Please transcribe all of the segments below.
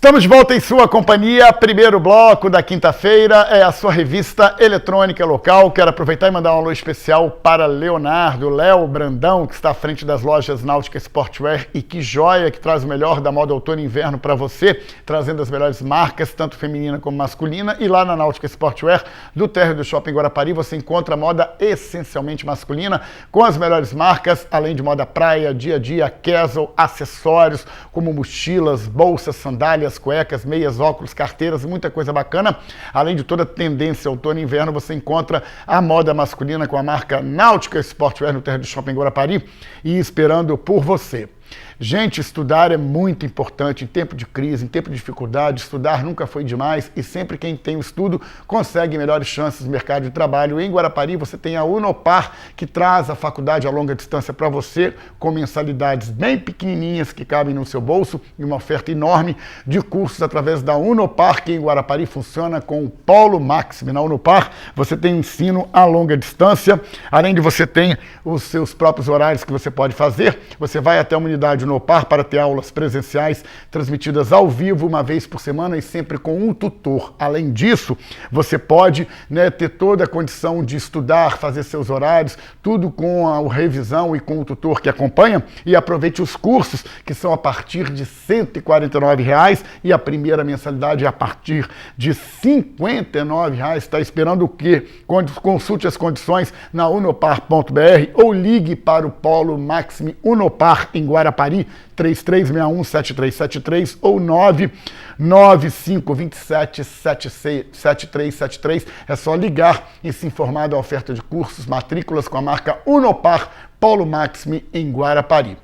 Estamos de volta em sua companhia. Primeiro bloco da quinta-feira é a sua revista eletrônica local. Quero aproveitar e mandar um alô especial para Leonardo, Léo Brandão, que está à frente das lojas Náutica Sportwear, e que joia, que traz o melhor da moda outono e inverno para você, trazendo as melhores marcas, tanto feminina como masculina. E lá na Náutica Sportwear, do térreo do Shopping Guarapari, você encontra moda essencialmente masculina, com as melhores marcas, além de moda praia, dia a dia, casual, acessórios, como mochilas, bolsas, sandálias, cuecas, meias, óculos, carteiras, muita coisa bacana. Além de toda a tendência outono e inverno, você encontra a moda masculina com a marca Náutica Sportwear no térreo do Shopping Guarapari e esperando por você. Gente, estudar é muito importante em tempo de crise, em tempo de dificuldade. Estudar nunca foi demais e sempre quem tem o estudo consegue melhores chances no mercado de trabalho. Em Guarapari você tem a Unopar, que traz a faculdade a longa distância para você, com mensalidades bem pequenininhas que cabem no seu bolso e uma oferta enorme de cursos através da Unopar, que em Guarapari funciona com o Polo Maxime. Na Unopar você tem ensino a longa distância, além de você ter os seus próprios horários que você pode fazer. Você vai até a unidade Unopar para ter aulas presenciais transmitidas ao vivo uma vez por semana e sempre com um tutor. Além disso, você pode ter toda a condição de estudar, fazer seus horários, tudo com a revisão e com o tutor que acompanha, e aproveite os cursos que são a partir de R$ 149 e a primeira mensalidade é a partir de R$ 59. Está esperando o quê? Consulte as condições na unopar.br ou ligue para o Polo Maxime Unopar em Guarapari, 3361-7373 ou 99527-7373. É só ligar e se informar da oferta de cursos, matrículas com a marca Unopar Polo Maxime em Guarapari.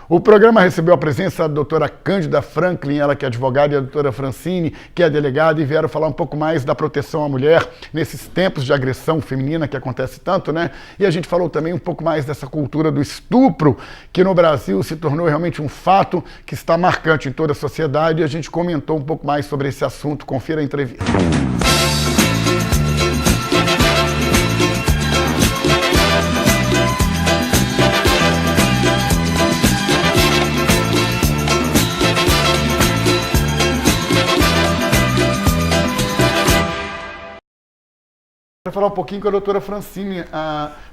O programa recebeu a presença da doutora Cândida Franklin, ela que é advogada, e a doutora Francine, que é delegada, e vieram falar um pouco mais da proteção à mulher nesses tempos de agressão feminina que acontece tanto, né? E a gente falou também um pouco mais dessa cultura do estupro, que no Brasil se tornou realmente um fato que está marcante em toda a sociedade, e a gente comentou um pouco mais sobre esse assunto. Confira a entrevista. Para falar um pouquinho com a doutora Francine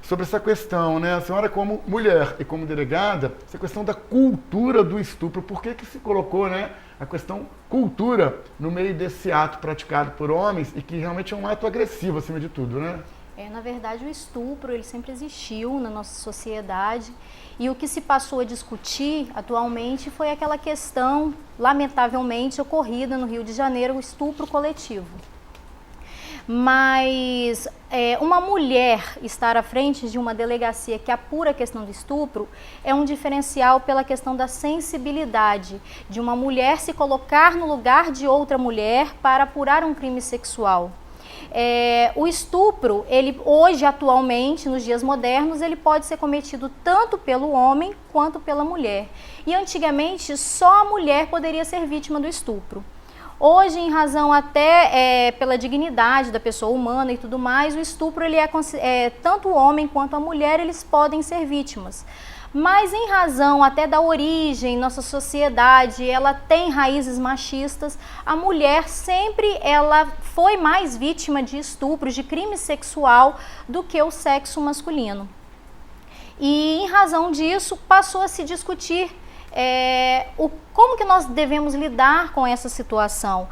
sobre essa questão, né? A senhora como mulher e como delegada, essa questão da cultura do estupro, por que se colocou, né, a questão cultura no meio desse ato praticado por homens e que realmente é um ato agressivo acima de tudo, né? Na verdade, o estupro ele sempre existiu na nossa sociedade e o que se passou a discutir atualmente foi aquela questão, lamentavelmente, ocorrida no Rio de Janeiro, o estupro coletivo. Mas uma mulher estar à frente de uma delegacia que apura a questão do estupro é um diferencial pela questão da sensibilidade, de uma mulher se colocar no lugar de outra mulher para apurar um crime sexual. O estupro, ele hoje, atualmente, nos dias modernos, ele pode ser cometido tanto pelo homem quanto pela mulher. E antigamente, só a mulher poderia ser vítima do estupro. Hoje, em razão até pela dignidade da pessoa humana e tudo mais, o estupro, ele tanto o homem quanto a mulher, eles podem ser vítimas. Mas em razão até da origem, nossa sociedade, ela tem raízes machistas, a mulher sempre ela foi mais vítima de estupro, de crime sexual, do que o sexo masculino. E em razão disso, passou a se discutir como que nós devemos lidar com essa situação.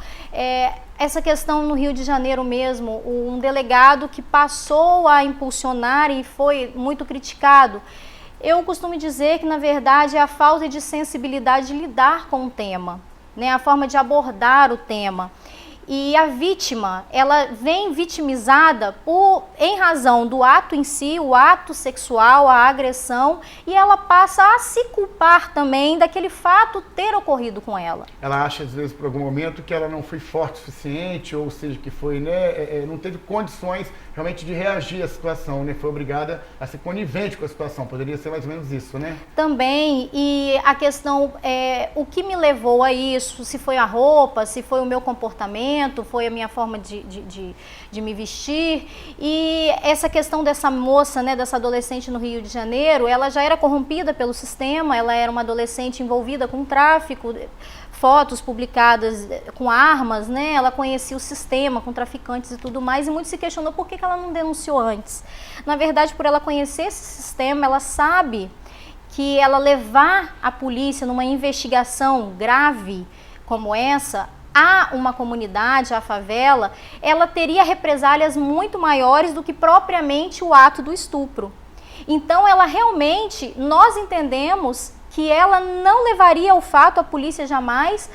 Essa questão no Rio de Janeiro mesmo, um delegado que passou a impulsionar e foi muito criticado. Eu costumo dizer que, na verdade, é a falta de sensibilidade de lidar com o tema, né? A forma de abordar o tema. E a vítima, ela vem vitimizada em razão do ato em si, o ato sexual, a agressão, e ela passa a se culpar também daquele fato ter ocorrido com ela. Ela acha, às vezes, por algum momento, que ela não foi forte o suficiente, ou seja, que foi, né, não teve condições realmente de reagir à situação, né? Foi obrigada a ser conivente com a situação. Poderia ser mais ou menos isso, né? Também, e a questão, o que me levou a isso, se foi a roupa, se foi o meu comportamento, foi a minha forma de me vestir. E essa questão dessa moça, né, dessa adolescente no Rio de Janeiro, ela já era corrompida pelo sistema, ela era uma adolescente envolvida com tráfico, fotos publicadas com armas, né? Ela conhecia o sistema com traficantes e tudo mais, e muito se questionou por que ela não denunciou antes. Na verdade, por ela conhecer esse sistema, ela sabe que ela levar a polícia numa investigação grave como essa, a uma comunidade, a favela, ela teria represálias muito maiores do que propriamente o ato do estupro. Então, ela realmente, nós entendemos que ela não levaria o fato à polícia jamais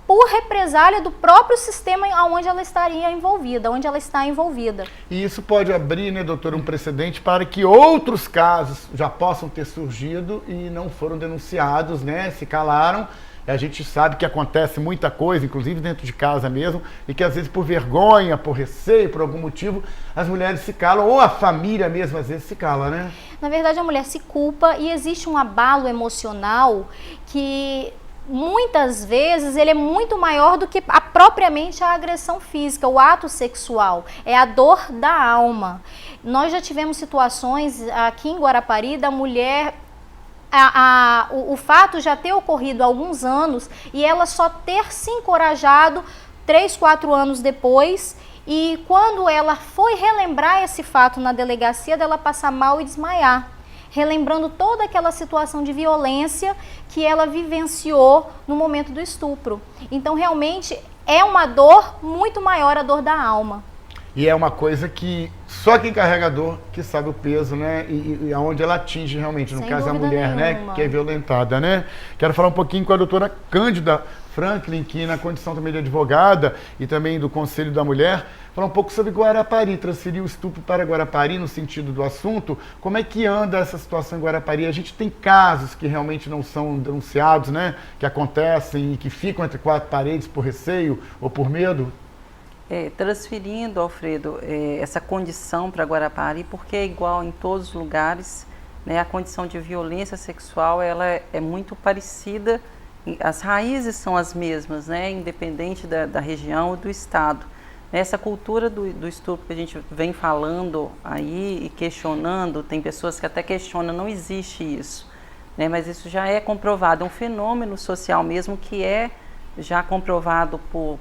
por represália do próprio sistema onde ela estaria envolvida, onde ela está envolvida. E isso pode abrir, né, doutora, um precedente para que outros casos já possam ter surgido e não foram denunciados, né, se calaram. A gente sabe que acontece muita coisa, inclusive dentro de casa mesmo, e que às vezes por vergonha, por receio, por algum motivo, as mulheres se calam, ou a família mesmo às vezes se cala, né? Na verdade, a mulher se culpa e existe um abalo emocional que muitas vezes ele é muito maior do que propriamente a agressão física, o ato sexual, é a dor da alma. Nós já tivemos situações aqui em Guarapari da mulher... o fato já ter ocorrido há alguns anos e ela só ter se encorajado 3, 4 anos depois, e quando ela foi relembrar esse fato na delegacia, dela passar mal e desmaiar, relembrando toda aquela situação de violência que ela vivenciou no momento do estupro. Então realmente é uma dor muito maior, a dor da alma. E é uma coisa que só quem carrega a dor que sabe o peso, né? E aonde ela atinge realmente, no caso a mulher, né? Que é violentada, né? Quero falar um pouquinho com a doutora Cândida Franklin, que na condição também de advogada e também do Conselho da Mulher, falar um pouco sobre Guarapari, transferir o estupro para Guarapari no sentido do assunto. Como é que anda essa situação em Guarapari? A gente tem casos que realmente não são denunciados, né? Que acontecem e que ficam entre 4 paredes por receio ou por medo? Transferindo, Alfredo, essa condição para Guarapari, porque é igual em todos os lugares, né? A condição de violência sexual ela é muito parecida, as raízes são as mesmas, né? Independente da região ou do estado. Essa cultura do estupro que a gente vem falando aí e questionando, tem pessoas que até questionam, não existe isso, né? Mas isso já é comprovado, é um fenômeno social mesmo que é já comprovado por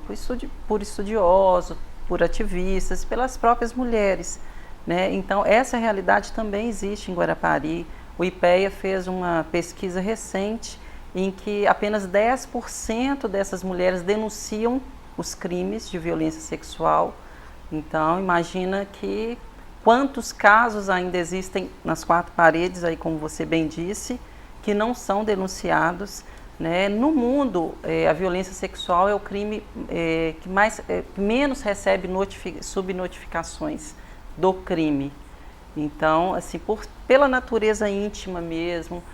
estudiosos, por ativistas, pelas próprias mulheres, né? Então, essa realidade também existe em Guarapari. O IPEA fez uma pesquisa recente em que apenas 10% dessas mulheres denunciam os crimes de violência sexual. Então, imagina que quantos casos ainda existem nas 4 paredes, aí, como você bem disse, que não são denunciados. Né? No mundo, a violência sexual é o crime que menos recebe subnotificações do crime. Então, assim, pela natureza íntima mesmo,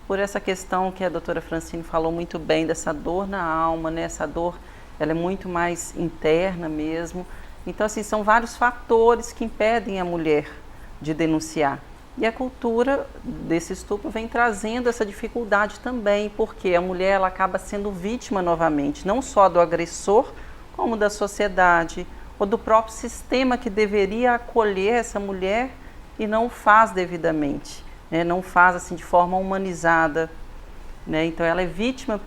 por essa questão que a doutora Francine falou muito bem, dessa dor na alma, né? Essa dor ela é muito mais interna mesmo. Então, assim, são vários fatores que impedem a mulher de denunciar. E a cultura desse estupro vem trazendo essa dificuldade também, porque a mulher ela acaba sendo vítima novamente, não só do agressor, como da sociedade, ou do próprio sistema que deveria acolher essa mulher e não o faz devidamente, né? Não faz assim de forma humanizada, né? Então ela é vítima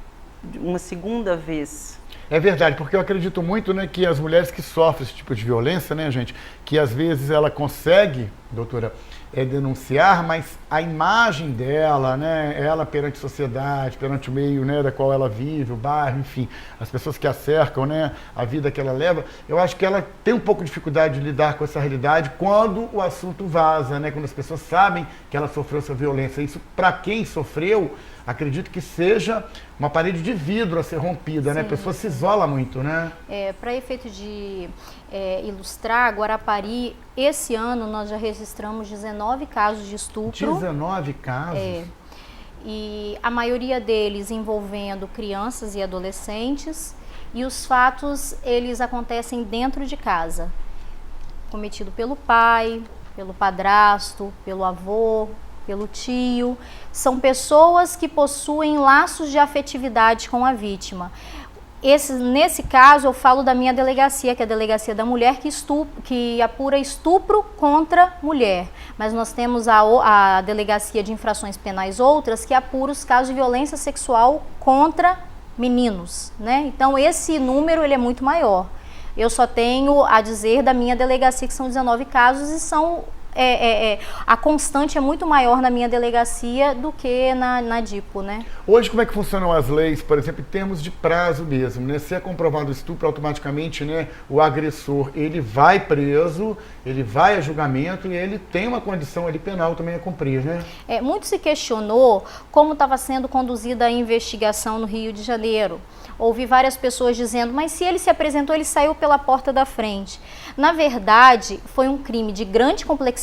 de uma segunda vez. É verdade, porque eu acredito muito, né, que as mulheres que sofrem esse tipo de violência, né, gente, que às vezes ela consegue, doutora, denunciar, mas a imagem dela, né, ela perante a sociedade, perante o meio, né, da qual ela vive, o bairro, enfim, as pessoas que a cercam, né, a vida que ela leva, eu acho que ela tem um pouco de dificuldade de lidar com essa realidade quando o assunto vaza, né, quando as pessoas sabem que ela sofreu essa violência. Isso, para quem sofreu, acredito que seja uma parede de vidro a ser rompida, sim, né? A pessoa se isola muito, né? Para efeito de ilustrar, Guarapari, esse ano nós já registramos 19 casos de estupro. 19 casos? E a maioria deles envolvendo crianças e adolescentes, e os fatos, eles acontecem dentro de casa, cometido pelo pai, pelo padrasto, pelo avô, pelo tio. São pessoas que possuem laços de afetividade com a vítima. Nesse caso, eu falo da minha delegacia, que é a Delegacia da Mulher, que apura estupro contra mulher. Mas nós temos a Delegacia de Infrações Penais Outras, que apura os casos de violência sexual contra meninos, né? Então esse número ele é muito maior. Eu só tenho a dizer da minha delegacia que são 19 casos e são a constante é muito maior na minha delegacia do que na DIPO, né? Hoje, como é que funcionam as leis, por exemplo, em termos de prazo mesmo, né? Se é comprovado o estupro, automaticamente, né, o agressor, ele vai preso, ele vai a julgamento e ele tem uma condição ali penal também a cumprir, né? Muito se questionou como estava sendo conduzida a investigação no Rio de Janeiro. Ouvi várias pessoas dizendo, mas se ele se apresentou, ele saiu pela porta da frente. Na verdade, foi um crime de grande complexidade,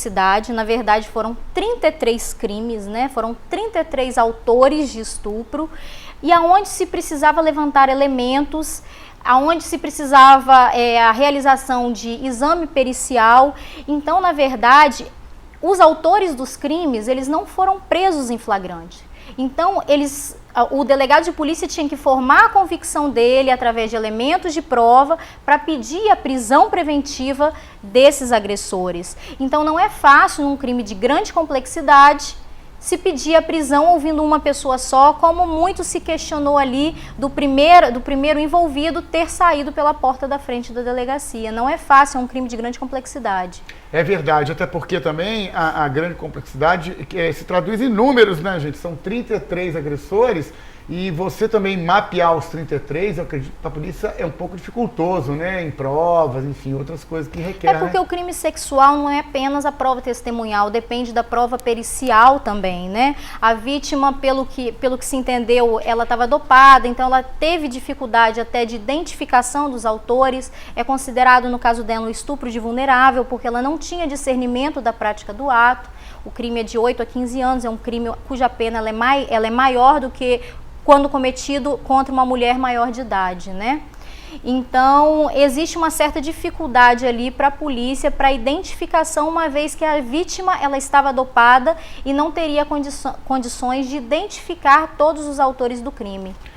na verdade foram 33 crimes, né? Foram 33 autores de estupro, e aonde se precisava levantar elementos, aonde se precisava a realização de exame pericial. Então, na verdade, os autores dos crimes, eles não foram presos em flagrante. Então, o delegado de polícia tinha que formar a convicção dele através de elementos de prova para pedir a prisão preventiva desses agressores. Então, não é fácil, num crime de grande complexidade, se pedir a prisão ouvindo uma pessoa só, como muito se questionou ali do primeiro envolvido ter saído pela porta da frente da delegacia. Não é fácil, é um crime de grande complexidade. É verdade, até porque também a grande complexidade se traduz em números, né, gente? São 33 agressores e você também mapear os 33, eu acredito que para a polícia é um pouco dificultoso, né? Em provas, enfim, outras coisas que requerem. É porque o crime sexual não é apenas a prova testemunhal, depende da prova pericial também, né? A vítima, pelo que se entendeu, ela estava dopada, então ela teve dificuldade até de identificação dos autores. É considerado, no caso dela, um estupro de vulnerável, porque ela não tinha discernimento da prática do ato. O crime é de 8 a 15 anos, é um crime cuja pena ela é maior do que quando cometido contra uma mulher maior de idade, né? Então, existe uma certa dificuldade ali para a polícia, para a identificação, uma vez que a vítima ela estava dopada e não teria condições de identificar todos os autores do crime.